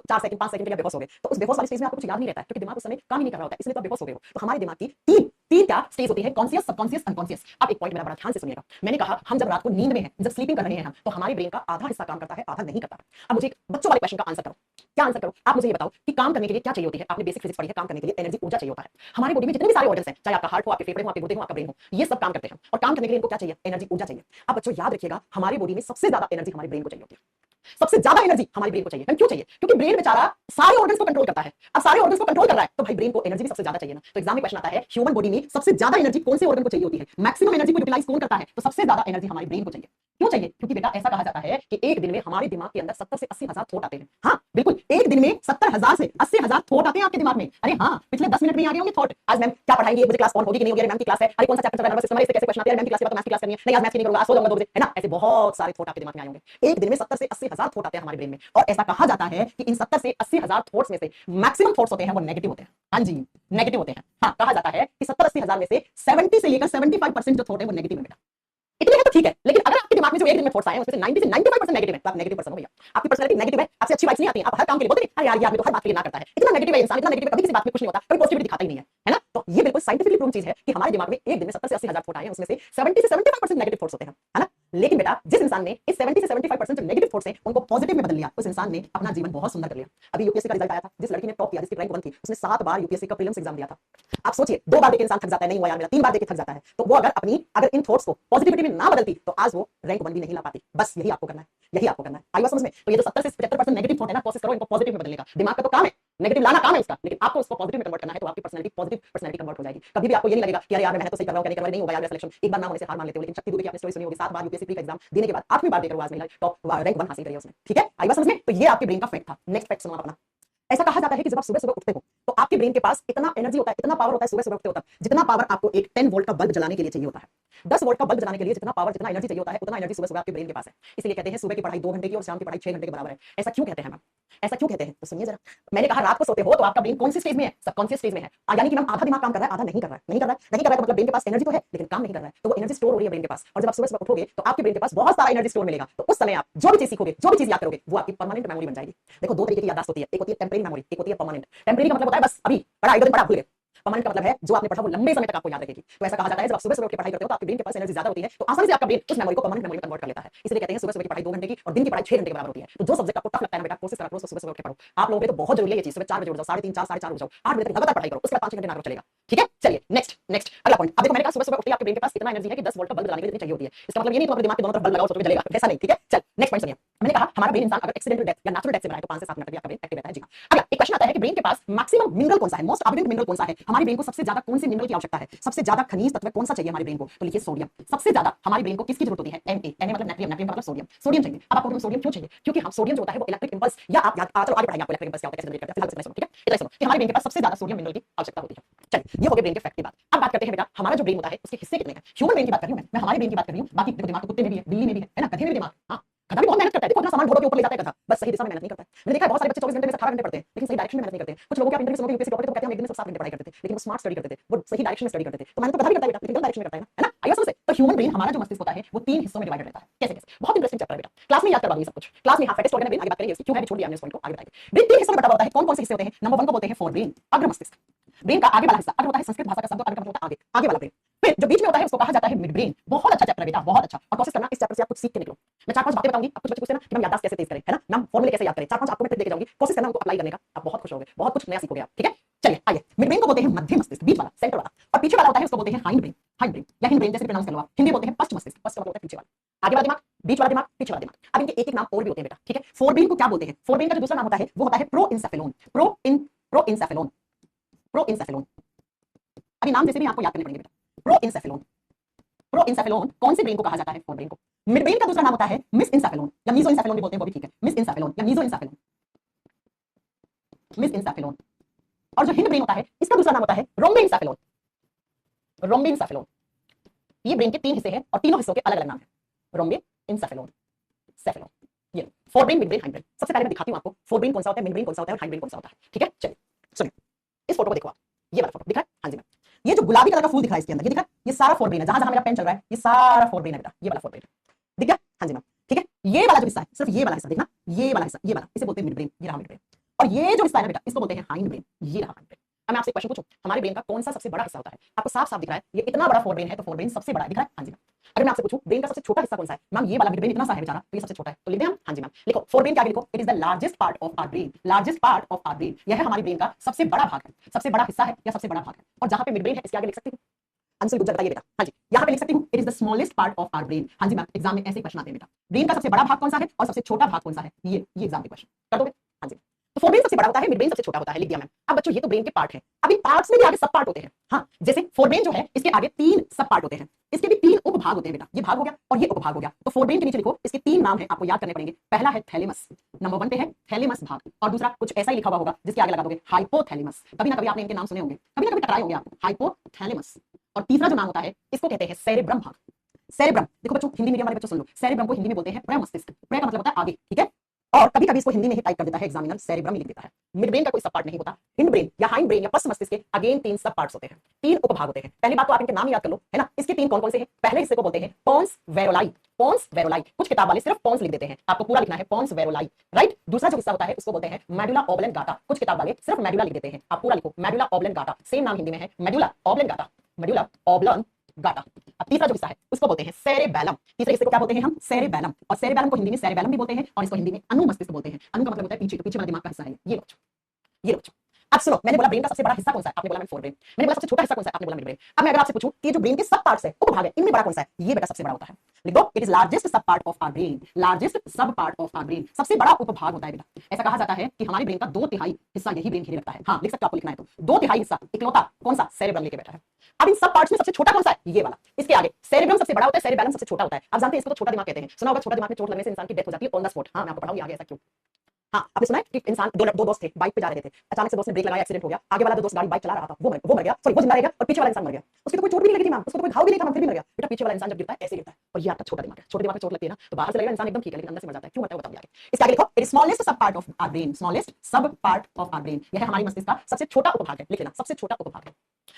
4 सेकंड 5 सेकंड के लिए बेहोश हो गए, तो उस बेहोश वाली स्टेज में आपको कुछ याद नहीं रहता है क्योंकि दिमाग उस समय काम ही नहीं कर रहा होता है, इसलिए तो आप बेहोश हो गए हो। तो हमारे दिमाग की तीन तीन क्या स्टेज होती है? Conscious, subconscious, unconscious. आप एक पॉइंट मेरा बड़ा ध्यान से सुनिएगा। मैंने कहा हम जब रात को नींद में हैं, जब स्लीपिंग कर रहे हैं हम, तो हमारे ब्रेन का आधा हिस्सा काम करता है, आधा नहीं करता है। अब मुझे एक बच्चों वाले क्वेश्चन का आंसर करो। क्या आंसर करो? आप मुझे ये बताओ कि काम करने के लिए क्या चाहिए होती है? आपने बेसिक फिजिक्स पढ़ी है, काम करने के लिए एनर्जी, ऊर्जा चाहिए होता है। हमारी बॉडी में जितने भी सारे ऑर्गन्स हैं, चाहे आपका हार्ट हो, आपके फेफड़े हो, आपके गुर्दे हो, आपका ब्रेन हो, ये सब काम करते हैं। और काम करने के लिए इनको क्या चाहिए? एनर्जी, ऊर्जा चाहिए। अब बच्चों याद रखिएगा, हमारी बॉडी में सबसे ज्यादा एनर्जी हमारे ब्रेन को चाहिए होती है। सबसे ज्यादा एनर्जी हमारे ब्रेन को चाहिए। क्यों चाहिए? क्योंकि ब्रेन बेचारा सारे ऑर्गन्स को कंट्रोल करता है। अब सारे ऑर्गन्स को कंट्रोल कर रहा है तो भाई ब्रेन को एनर्जी भी सबसे ज्यादा चाहिए ना। तो एग्जाम में क्वेश्चन आता है ह्यूमन बॉडी में सबसे ज्यादा एनर्जी कौन से ऑर्गन को चाहिए होती है? मैक्सिमम एनर्जी को यूटिलाइज कौन करता है? तो सबसे ज्यादा एनर्जी हमारे ब्रेन को चाहिए। क्यों चाहिए? क्योंकि बेटा ऐसा कहा जाता है कि एक दिन में हमारे दिमाग के अंदर 70 से 80 हजार थॉट आते हैं। हाँ बिल्कुल, एक दिन में 70,000 से 80,000 थॉट आते हैं आपके दिमाग में। अरे हाँ, पिछले 10 मिनट में आ गए होंगे थॉट। आज मैम क्या पढ़ाएंगे, मुझे क्लास कौन होगी कि नहीं होगी, मैम की क्लास है, अरे कौन सा चैप्टर चल रहा है, नर्वस सिस्टम है, इससे कैसे क्वेश्चन आते हैं, मैम की क्लास के बाद तो मैथ्स की क्लास करनी है, नहीं आज मैथ्स की नहीं करूंगा, आज सो जाऊंगा 2 बजे, है ना। ऐसे बहुत सारे थॉट आपके दिमाग में आएंगे। एक दिन में 70 से 80,000 थॉट आते हैं हमारे ब्रेन में। और ऐसा कहा जाता है कि इन 70 से 80,000 थॉट्स में से मैक्सिमम थॉट्स होते हैं वो नेगेटिव होते हैं। हाँ जी, नेगेटिव होते हैं। हाँ, कहा जाता है कि 70-80,000 में से 70 से लेकर 75% जो थॉट है वो नेगेटिव है बेटा। इतने हैं तो ठीक है, लेकिन अगर आपके दिमाग में जो एक दिन में थॉट्स आए हैं उसमें से 90 से 95% नेगेटिव है, तो आप नेगेटिव पर्सन हो भैया। आपकी पर्सनालिटी नेगेटिव है, आपसे अच्छी वाइब्स नहीं आती हैं, आप हर काम के लिए बोलते हैं अरे यार ये आदमी तो हर बात के लिए ना करता है, इतना नेगेटिव है इंसान, इतना नेगेटिव है, कभी किसी बात में खुश नहीं होता, कभी पॉजिटिविटी दिखाता ही नहीं है ना। तो ये बिल्कुल साइंटिफिकली प्रूव चीज है कि हमारे दिमाग में एक दिन में 70 से 80,000 थॉट आए हैं, उसमें से 70 से 75% नेगेटिव थॉट्स होते हैं, है ना। लेकिन बेटा जिस इंसान ने इस 70 से 75% जो नेगेटिव थॉट्स हैं उनको पॉजिटिव में बदल लिया, उस इंसान ने अपना जीवन बहुत सुंदर कर लिया। अभी यूपीएससी का रिजल्ट आया था, जिस लड़की ने टॉप किया, जिसकी रैंक 1 थी, उसने 7 बार यूपीएससी का प्रीलिम्स एग्जाम दिया था। आप सोचिए, 2 बार देके इंसान थक जाता है, नहीं हुआ यार मेरा, 3 बार देके थक जाता है, तो वो अगर इन थॉट्स को पॉजिटिविटी में ना बदलती तो आज वो रैंक 1 भी नहीं ला पाती। बस यही आपको करना है, यही आपको करना है। आई बात समझ में? तो ये जो 70 से 75% नेगेटिव थॉट है ना, कोशिश करो इनको पॉजिटिव में बदलने का। दिमाग का तो काम है नेगेटिव लाना, काम है उसका, लेकिन आपको उसको पॉजिटिव में कन्वर्ट करना है, तो आपकी पर्सनालिटी पॉजिटिव पर्सनालिटी कन्वर्ट हो जाएगी। कभी भी आपको ये नहीं लगेगा कि अरे यार मैं तो सही कर रहा हूं, नहीं कर रहा हूं, नहीं होगा यार मेरा सिलेक्शन, एक बार ना होने से हार मान लेते हो। लेकिन शक्ति दुबे की आपने स्टोरी सुनी होगी, 7 बार यूपीएससी प्री का एग्जाम देने के बाद 8वीं बार देकर वो आज महिला टॉप रैंक 1 हासिल करी है उसने। ठीक है, आई बात समझ में? तो ये आपके ब्रेन का फैक्ट था। नेक्स्ट फैक्ट सुनो अपना। ऐसा कहा जाता है कि जब आप सुबह सुबह उठते हो तो आपके ब्रेन के पास इतना एनर्जी होता है, इतना पावर होता है सुबह सुबह उठते हो तब, जितना पावर आपको एक 10 वोल्ट का बल्ब जलाने के लिए चाहिए होता है। 10 वोल्ट का बल्ब जलाने के लिए जितना पावर, जितना एनर्जी चाहिए होता है, उतना एनर्जी सुबह सुबह आपके ब्रेन के पास है। इसलिए कहते हैं सुबह की पढ़ाई 2 घंटे की और शाम की पढ़ाई 6 घंटे के बराबर है। ऐसा क्यों कहते हैं मैम? ऐसा क्यों कहते हैं तो सुनिए जरा। मैंने कहा रात को सोते हो तो आपका ब्रेन कौन सी स्टेज में है? सबकॉन्शियस स्टेज में है। यानी कि मैम आधा दिमाग काम कर रहा है, आधा नहीं कर रहा है, नहीं कर रहा है, नहीं कर रहा है, तो मतलब ब्रेन के पास एनर्जी तो है लेकिन काम नहीं कर रहा है, तो वो एनर्जी स्टोर हो रही है ब्रेन के पास। और जब आप सुबह सुबह उठोगे तो आपके ब्रेन के पास बहुत सारा एनर्जी स्टोर मिलेगा, तो उस समय आप जो भी चीज सीखोगे, जो भी चीज याद करोगे, वो आपकी परमानेंट मेमोरी बन जाएगी। देखो 2 तरीके की याददाश्त होती है, एक होती है टेम्परेरी मेमोरी, एक होती है परमानेंट। टेम्परेरी का मतलब होता है बस अभी पढ़ा, एक दिन पढ़ा भूल गए। परमानेंट का मतलब है जो आपने पढ़ा वो लंबे समय तक आपको याद रखेगी। तो ऐसा कहा जाता है जब आप सुबह सुबह उठ के पढ़ाई करते हो तो आपके ब्रेन के पास एनर्जी ज्यादा होती है, तो आसानी से आपका ब्रेन उस मेमोरी को परमानेंट मेमोरी में कन्वर्ट कर लेता है। इसलिए कहते हैं सुबह सुबह की पढ़ाई 2 घंटे की और दिन की पढ़ाई 6 घंटे के बराबर होती है। तो जो सब्जेक्ट आपको टफ लगता है ना बेटा, कोशिश करा करो सुबह सुबह उठ के पढ़ो। आप लोगों के तो बहुत जरूरी है ये चीज। सुबह 4 बजे उठ जाओ, 3:30 4, 4:30 उठ जाओ, 8 बजे तक लगातार पढ़ाई करो, उसके बाद 5 घंटे ना करो, चलेगा। ठीक है, चलिए नेक्स्ट अगला पॉइंट। अब देखो मैंने कहा सुबह सुबह उठते आपके ब्रेन के पास इतना एनर्जी है कि 10 वोल्ट का बल्ब जलाने के लिए चाहिए होती है। इसका मतलब ये नहीं तो अपने दिमाग के दोनों तरफ बल्ब लगाओ सोचो जलेगा, ऐसा नहीं। ठीक है, चल नेक्स्ट पॉइंट सुनिए। मैंने कहा हमारा ब्रेन इंसान अगर एक्सीडेंटल डेथ या नेचुरल डेथ से मरा है तो 5 से 7 मिनट तक आपका ब्रेन एक्टिव रहता है। जी हां। अगला एक क्वेश्चन आता है कि ब्रेन के पास मैक्सिमम मिनरल कौन सा है, मोस्ट अबंडेंट मिनरल कौन सा है? हमारे ब्रेन को सबसे ज्यादा कौन से मिनरल की आवश्यकता है, सबसे ज्यादा खनिज तत्व कौन सा चाहिए हमारे ब्रेन को? तो लिखिए सोडियम। सबसे ज्यादा हमारे ब्रेन को किसकी जरूरत होती है? Na मतलब नाट्रियम, नाट्रियम का मतलब सोडियम, सोडियम चाहिए। अब आपको सोडियम क्यों चाहिए? क्योंकि हम सोडियम जो होता है वो इलेक्ट्रिक इंपल्स या आप याद चलो आगे पढ़ाएंगे आपको इलेक्ट्रिक इंपल्स क्या होता है, कैसे जनरेट करते हैं, फिलहाल इतना सुनो। ठीक है, इतना सुनो कि हमारे ब्रेन के पास सबसे ज्यादा सोडियम मिनरल की आवश्यकता होती है। चलिए ये हो गए ब्रेन के फैक्ट की बात। अब बात करते हैं बेटा हमारा जो ब्रेन होता है उसके हिस्से कितने हैं। ह्यूमन ब्रेन की बात कर रही हूं मैं हमारे ब्रेन की बात कर रही हूं। बाकी देखो दिमाग तो कुत्ते में भी है, बिल्ली में भी है ना, गधे में भी दिमाग। हाँ, गधा भी बहुत मेहनत करता है, देखो अपना सामान ढोड़ो के ऊपर ले जाता है गधा, बस सही दिशा में मेहनत नहीं करता है। मैंने देखा है बहुत सारे बच्चे 24 घंटे में 18 घंटे पढ़ते हैं लेकिन सही डायरेक्शन में मेहनत नहीं करते। कुछ लोगों के आप इंटरव्यू सुनोगे यूपीएससी पढ़ते तो कहते हैं हम एक दिन में 7 घंटे पढ़ाई करते थे, लेकिन वो स्मार्ट स्टडी करते थे, वो सही डायरेक्शन में स्टडी करते थे। तो मैंने तो गधा भी करता है बेटा, लेकिन गलत डायरेक्शन में करता है ना। आइए समझते। तो ह्यूमन ब्रेन हमारा जो मस्तिष्क होता है वो 3 हिस्सों में डिवाइडेड रहता है। कैसे कैसे? बहुत इंटरेस्टिंग चैप्टर है बेटा, क्लास में याद करवा देंगे सब कुछ। क्लास में फैटेस्ट ऑर्गन है ब्रेन, आगे बात करेंगे उसकी, क्यों है छोड़ दिया हमने इस पॉइंट को, आगे बताएंगे। ब्रेन 3 हिस्सों में बटा होता है। कौन कौन से हिस्से होते हैं? नंबर 1 को बोलते हैं फोर ब्रेन, अग्र मस्तिष्क। ब्रेन का आगे वाला हिस्सा अग्र होता है, संस्कृत भाषा का शब्द अग्र का मतलब होता है आगे, आगे वाला ब्रेन। फिर जो बीच में होता है उसको कहा जाता है मिड ब्रेन। बहुत अच्छा चैप्टर है बेटा, बहुत अच्छा। और कोशिश करना इस चैप्टर से आप कुछ सीख के निकलो। मैं 4-5 बातें बताऊंगी, आप कुछ बच्चे पूछते हैं ना कि हम याददाश्त कैसे तेज करें, है ना, नाम फॉर्मूले कैसे याद करें, 4-5 आपको मैं ट्रिक देके जाऊंगी, कोशिश करना उनको अप्लाई करने का, आप बहुत खुश होगे, बहुत कुछ नया सीखोगे आप। ठीक है, चलिए आइए। मिड ब्रेन को बोलते हैं मध्य मस्तिष्क, बीच वाला, सेंटर वाला। और पीछे वाला होता है उसको बोलते हैं हाइंड ब्रेन, हाइंड ब्रेन या हिंड ब्रेन जैसे प्रोनाउंस कर लो आप। हिंदी बोलते हैं पश्च मस्तिष्क, पश्च का मतलब होता है पीछे वाला। आगे वाला दिमाग, बीच वाला दिमाग, पीछे वाला दिमाग। अब इनके एक नाम और भी होते हैं बेटा। ठीक है, फोर ब्रेन को क्या बोलते हैं? फोर ब्रेन का जो दूसरा नाम होता है वो होता है प्रोइंसेफेलोन, प्रोइंसेफेलोन, प्रोइंसेफेलोन। अभी नाम जैसे भी आपको याद करने पड़ेंगे बेटा। प्रोइंसेफेलोन, प्रोइंसेफेलोन कौन से ब्रेन को कहा जाता है? फोर ब्रेन को। मिड ब्रेन का दूसरा नाम होता है मिस इंसेफेलोन या मीजो इंसेफेलोन भी बोलते हैं, वो भी ठीक है। मिस इंसेफेलोन या मीजो इंसेफेलोन, मिस इंसेफेलोन। और जो हिंड ब्रेन होता है इसका दूसरा नाम होता है रोम्बे इंसेफेलोन, रोम्बे इंसेफेलोन। ये ब्रेन के तीन हिस्से हैं और तीनों हिस्सों के अलग अलग नाम है, रोम्बे इंसेफेलोन, सेफेलोन। ये fore brain, mid brain, hind brain. सबसे पहले मैं दिखाती हूं आपको फोर ब्रेन कौन सा होता है, मिड ब्रेन कौन सा होता है और हाइंड ब्रेन कौन सा होता है। ठीक है, चलिए सुनिए, इस फोटो को देखो आप, ये वाला फोटो दिखा है? हाँ जी मैम। ये जो गुलाबी कलर का फूल दिख रहा है इसके अंदर, ये दिखा, ये सारा फोर ब्रेन है। जहां जहां मेरा पेन चल रहा है ये सारा फोर ब्रेन है बेटा, ये वाला फोर ब्रेन दिख गया? हाँ जी मैम। ठीक है, ये वाला जो हिस्सा है, सिर्फ ये वाला हिस्सा देखना, ये वाला हिस्सा, ये वाला, इसे बोलते हैं मिड ब्रेन, ये रहा मिड ब्रेन। और ये जो हिस्सा है ना बेटा, इसको बोलते हैं हाइंड ब्रेन, ये रहा हाइंड ब्रेन। अब मैं आपसे क्वेश्चन पूछूं, हमारे ब्रेन का कौन सा सबसे बड़ा हिस्सा होता है? आपको साफ साफ दिख रहा है, ये इतना बड़ा फोर ब्रेन है, तो फोर ब्रेन सबसे बड़ा दिख रहा है? हाँ जी मैम। अगर मैं आपसे पूछूं ब्रेन का सबसे छोटा हिस्सा कौन सा है? मैम ये वाला मिड ब्रेन इतना सा है बेचारा, तो ये सबसे छोटा है, तो लिख दें हम? हाँ जी मैम। लिखो फोर ब्रेन के आगे लिखो, it is the largest part of our brain, largest part of our brain. यह है हमारी ब्रेन का सबसे बड़ा भाग है, सबसे बड़ा हिस्सा है या सबसे बड़ा भाग है। और जहां पे मिड ब्रेन है इसके आगे लिख सकती हूँ, अंशुल गुज्जर बताइए बेटा। हाँ जी, यहाँ पे लिख सकती हूँ it is the smallest part of our brain. हाँ जी मैम, एग्जाम में ऐसे ही क्वेश्चन आते हैं बेटा, ब्रेन का सबसे बड़ा भाग कौन सा है और सबसे छोटा भाग कौन सा है, ये एग्जाम के क्वेश्चन कर दोगे? हाँ जी। तो फोर ब्रेन सबसे बड़ा होता है, मिड ब्रेन सबसे छोटा होता है, लिख दिया मैम। अब बच्चों ये तो ब्रेन के पार्ट है, अब इन पार्ट्स में भी आगे सब पार्ट होते हैं। हाँ, जैसे फोर ब्रेन जो है इसके आगे तीन सब पार्ट होते हैं, इसके भी तीन उपभाग होते हैं बेटा, ये भाग हो गया और ये उपभाग हो गया। तो फोर ब्रेन के नीचे लिखो, इसके तीन नाम है, आपको याद करने पड़ेंगे। पहला है थैलेमस, नंबर 1 पे है थैलेमस भाग, और दूसरा कुछ ऐसा ही लिखा हुआ होगा जिसके आगे लगा दोगे हाइपोथैलेमस। कभी ना कभी आपने इनके नाम सुने होंगे, कभी ना कभी टकराए होंगे आपको, हाइपोथैलेमस। और तीसरा जो नाम होता है इसको कहते हैं सेरेब्रम भाग। सेरेब्रम, देखो बच्चों हिंदी मीडियम वाले बच्चों सुन लो, सेरेब्रम को हिंदी में बोलते हैं प्रमस्तिष्क। प्र का मतलब होता है आगे, ठीक है। और कभी कभी इसको हिंदी में ही टाइप कर देता है एग्जामिनर, सेरेब्रम ही लिख देता है। मिड ब्रेन का कोई सब पार्ट नहीं होता। हिंड ब्रेन या हाइंड ब्रेन या पश्च मस्तिष्क के अगेन तीन सब पार्ट्स होते हैं, तीन उपभाग होते हैं। पहली बात तो आप इनके नाम याद कर लो, है ना। इसके तीन कौन कौन से हैं? पहले हिस्से को बोलते हैं पोन्स वेरोलाई, पोन्स वेरोलाई। कुछ किताब वाले सिर्फ पोन्स लिख देते हैं, आपको पूरा लिखना है पोन्स वेरोलाई, राइट। दूसरा जो हिस्सा होता है उसको बोलते हैं मेडुला ऑब्लंगाटा, कुछ किताब वाले सिर्फ मेडुला लिख देते हैं, आप पूरा लिखो मेडुला ऑब्लंगाटा। सेम नाम हिंदी में है मेडुला ऑब्लंगाटा, मेडुला ऑब्लंगाटा। अब तीसरा जो हिस्सा है उसको बोलते हैं सेरेबैलम। तीसरे हिस्से को क्या बोलते हैं हम? सेरेबैलम। और सेरेबैलम को हिंदी में सेरेबैलम भी बोलते हैं और इसको हिंदी में अनुमस्तिष्क बोलते हैं। अनु का मतलब होता है पीछे, तो पीछे वाला दिमाग का हिस्सा है ये बच्चों, ये बच्चों। अब सुनो, मैंने बोला ब्रेन का सबसे बड़ा हिस्सा कौन सा है, आपने बोला मैं फोर ब्रेन। मैंने बोला सबसे छोटा हिस्सा कौन सा है, आपने बोला मिड ब्रेन। अब मैं अगर आपसे पूछूं कि जो ब्रेन के सब पार्ट्स है, उपभाग है, इनमें बड़ा कौन सा है, ये बेटा सबसे बड़ा होता है। लिख दो, it is largest sub part of our brain, largest sub part of our brain, सबसे बड़ा उपभाग होता है बेटा। ऐसा कहा जाता है कि हमारी ब्रेन का 2/3 हिस्सा यही ब्रेन घेरे रखता है। हाँ लिख सकते हो, आपको लिखना है तो 2/3 हिस्सा इकलौता कौन सा? सेरेब्रम लेके बैठा है। अब इन सब पार्ट्स में सबसे छोटा कौन सा है? ये वाला। इसके आगे सेरेब्रम सबसे बड़ा होता है, सेरेबैलम सबसे छोटा होता है। आप जानते हैं इसको तो छोटा दिमाग कहते हैं, सुना होगा छोटा दिमाग में चोट लगने से इंसान की डेथ हो जाती है ऑन द स्पॉट। हाँ मैं आपको पढ़ाऊंगी आगे ऐसा क्यों। हाँ आपने सुना है कि इंसान दो दोस्त थे, बाइक पे जा रहे थे, अचानक से दोस्त ने ब्रेक लगाया, एक्सीडेंट हो गया, आगे वाला जो दोस्त गाड़ी बाइक चला रहा था वो मर गया, सॉरी वो जिंदा रह गया और पीछे वाला इंसान मर गया। उसकी तो कोई चोट भी नहीं लगी थी मैम, उसको तो कोई घाव भी नहीं था, फिर भी मर गया। बेटा पीछे वाला इंसान जब गिरता है ऐसे गिरता है, और ये आपका छोटा दिमाग है। छोटे दिमाग में चोट लगती है ना तो बाहर से लगेगा इंसान एकदम ठीक है, लेकिन अंदर से मर जाता है। क्यों मरता है बताऊंगी आगे। इसके आगे लिखो, it is smallest sub part of our brain, smallest sub part of our brain. यह है हमारी मस्तिष्क का सबसे छोटा उपभाग है, लिख लेना सबसे छोटा उपभाग है।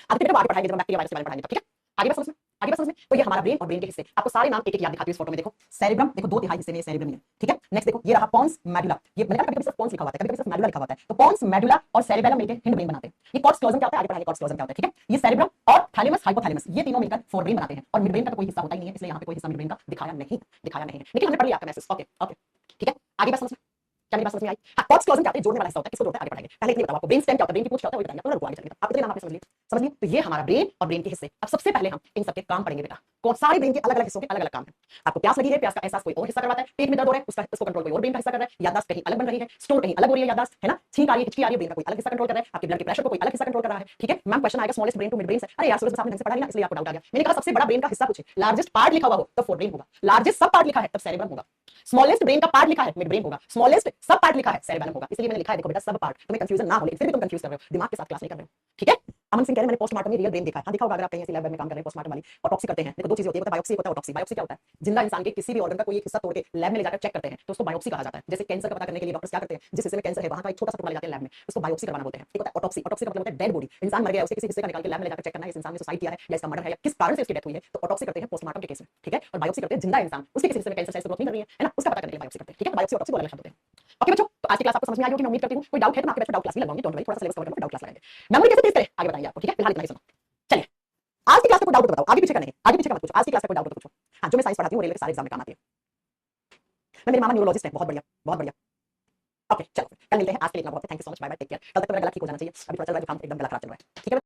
आगे बेटा आगे पढ़ाएंगे जब बैक्टीरिया वायरस के बारे में पढ़ाएंगे, ठीक है। आगे बस समझ में, आगे बस समझ में। तो ये हमारा ब्रेन और ब्रेन के हिस्से, आपको सारे नाम एक एक याद दिखाती हूं इस फोटो में। देखो सेरेब्रम, देखो 2/3 हिस्से में सेरेब्रम है, ठीक है। नेक्स्ट देखो ये रहा पोन्स मेडुला, ये मैंने कभी सिर्फ पोन्स लिखा हुआ है, कभी सिर्फ मेडुला लिखा हुआ है। तो पोन्स मेडुला और सेरेबैलम मिलकर हिंड ब्रेन बनाते हैं। ये कॉर्टेक्स क्लोजम क्या होता है, आगे पढ़ाएंगे कॉर्टेक्स क्लोजम क्या होता है, ठीक है। ये सेरेब्रम और थैलेमस हाइपोथैलेमस ये तीनों मिलकर फोर ब्रेन बनाते हैं। और मिड ब्रेन का तो कोई हिस्सा होता ही नहीं है, इसलिए यहाँ पे कोई हिस्सा मिड ब्रेन का दिखाया नहीं है, लेकिन हमने पढ़ लिया आपका मैसेज। ओके ओके ठीक है, आगे बस समझ में, क्या मेरी बात समझ में आई? हाँ कॉर्टेक्स क्लोजम क्या होता है, जोड़ने वाला हिस्सा होता है, किसको जोड़ता है आगे पढ़ाएंगे। पहले इतनी बताओ आपको ब्रेन स्टेम क्या होता है, ब्रेन की पूंछ क्या होता है वो बताएंगे, तो रुको आगे चलिए। आप इतने नाम आपने समझ लिए। तो ये हमारा ब्रेन और ब्रेन के हिस्से। अब सबसे पहले हम इन सबके काम पढ़ेंगे बेटा। कौन सारे ब्रेन के अलग अलग हिस्सों के अलग अलग काम है। आपको प्यास लगी है, प्यास का एहसास कोई और हिस्सा करवाता है। पेट में दर्द हो रहा है, उसको कंट्रोल कोई और ब्रेन का हिस्सा कर रहा है। याददाश्त कहीं अलग बन रही है, स्टोर कहीं अलग हो रही है याददाश्त, है ना। छींक आ रही है, हिचकी आ रही है, ब्रेन का कोई अलग हिस्सा कंट्रोल कर रहा है। आपके ब्लड के प्रेशर को कोई अलग हिस्सा कंट्रोल कर रहा है, ठीक है। मैम क्वेश्चन आएगा smallest brain to midbrain से। अरे यार सूरज साहब ने ढंग से पढ़ा लिया इसलिए आपको डाउट आ गया। मैंने कहा सबसे बड़ा ब्रेन का हिस्सा पूछे, लार्जेस्ट पार्ट लिखा हुआ हो तो फोर ब्रेन होगा, लार्जेस्ट सब पार्ट लिखा है तब सेरेब्रम होगा, स्मॉलेस्ट ब्रेन का पार्ट लिखा है मिड ब्रेन होगा, स्मॉलेस्ट सब पार्ट लिखा है सेरेब्रम होगा। इसलिए मैंने लिखा है देखो बेटा सब पार्ट, तुम्हें कंफ्यूजन ना हो, लेकिन फिर भी तुम कंफ्यूज कर रहे हो, दिमाग के साथ क्लास नहीं कर रहे हो, ठीक है। अमन सिंह कह रहे हैं मैंने पोस्टमार्टम में रियल ब्रेन देखा है। हाँ देखा होगा अगर आप कहीं ऐसी लैब में काम कर रहे हैं पोस्टमार्टम वाली। ऑटोप्सी करते हैं, देखो दो चीजें होती है, बायोप्सी होता है ऑटोप्सी। बायोप्सी क्या होता है, जिंदा इंसान के किसी भी ऑर्गन का कोई एक हिस्सा तोड़ के लैब में ले जाकर चेक करते हैं तो उसको बायोप्सी कहा जाता है। जैसे कैंसर का पता करने के लिए डॉक्टर्स क्या करते हैं, जिस हिस्से में कैंसर है वहां का एक छोटा सा टुकड़ा ले जाते हैं लैब में, उसको बायोप्सी करवाना बोलते हैं। एक होता है ऑटोप्सी, ऑटोप्सी का मतलब होता है डेड बॉडी, इंसान मर गया उसके किसी हिस्से का निकाल के लैब में ले जाकर चेक करना है इस इंसान ने सुसाइड किया है या इसका मर्डर है या किस कारण से इसकी डेथ हुई है, तो ऑटोप्सी करते हैं पोस्टमार्टम के केस में, ठीक है। और बायोप्सी करते हैं जिंदा इंसान, उसके किसी हिस्से में कैंसर सेल्स ग्रोथ नहीं कर रही है ना, उसका पता करने के लिए बायोप्सी करते हैं, ठीक है। बायोप्सी ऑटोप्सी दो अलग शब्द होते हैं। ओके बच्चों, तो आज की क्लास आपको समझ में आई होगी मैं उम्मीद करती हूँ। कोई डाउट है तो मैं आपके बैच में डाउट क्लास भी लगाऊंगी, डोंट वरी, थोड़ा सा सिलेबस कवर करूंगा, डाउट क्लास लगाएंगे। मेमोरी कैसे तेज करें आगे बताएंगे आपको, ठीक है। फिलहाल इतना ही सुनो। चलिए आज की क्लास में कोई डाउट बताओ, आगे पीछे का नहीं, आगे पीछे का मत पूछो, आज की क्लास में कोई डाउट पूछो। हाँ जो मैं साइंस पढ़ाती हूँ रेलवे के सारे एग्जाम में काम आती है। मैं मेरे मामा न्यूरोलॉजिस्ट है, बहुत बढ़िया बहुत बढ़िया। ओके चलो कल मिलते हैं, आज के लिए इतना बहुत है। Thank you so much, bye bye, take care. कल तक तो मेरा गला ठीक हो जाना चाहिए, अभी पता चल रहा है जुकाम एकदम गला खराब चल रहा है, ठीक है।